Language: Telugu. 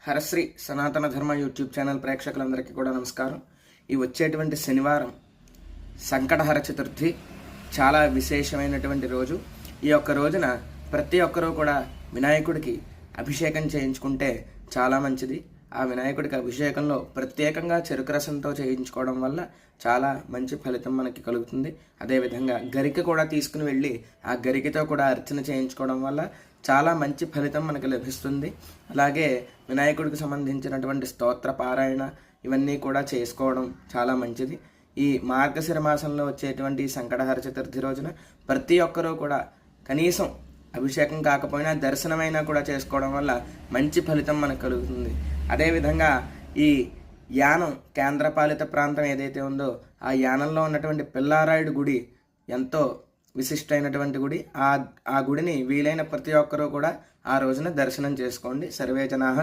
హరశ్రీ సనాతన ధర్మ యూట్యూబ్ ఛానల్ ప్రేక్షకులందరికీ కూడా నమస్కారం. ఈ వచ్చేటువంటి శనివారం సంకటహర చతుర్థి చాలా విశేషమైనటువంటి రోజు. ఈ యొక్క రోజున ప్రతి ఒక్కరూ కూడా వినాయకుడికి అభిషేకం చేయించుకుంటే చాలా మంచిది. ఆ వినాయకుడికి అభిషేకంలో ప్రత్యేకంగా చెరుకు రసంతో చేయించుకోవడం వల్ల చాలా మంచి ఫలితం మనకి కలుగుతుంది. అదేవిధంగా గరిక కూడా తీసుకుని వెళ్ళి ఆ గరికతో కూడా అర్చన చేయించుకోవడం వల్ల చాలా మంచి ఫలితం మనకు లభిస్తుంది. అలాగే వినాయకుడికి సంబంధించినటువంటి స్తోత్ర పారాయణ ఇవన్నీ కూడా చేసుకోవడం చాలా మంచిది. ఈ మార్గశిర మాసంలో వచ్చేటువంటి సంకటహర చతుర్థి రోజున ప్రతి ఒక్కరూ కూడా కనీసం అభిషేకం కాకపోయినా దర్శనమైనా కూడా చేసుకోవడం వల్ల మంచి ఫలితం మనకు కలుగుతుంది. అదేవిధంగా ఈ యానం కేంద్రపాలిత ప్రాంతం ఏదైతే ఉందో ఆ యానంలో ఉన్నటువంటి పిల్లారాయుడు గుడి ఎంతో విశిష్టమైనటువంటి గుడి. ఆ గుడిని వీలైన ప్రతి ఒక్కరూ కూడా ఆ రోజున దర్శనం చేసుకోండి. సర్వే జనాః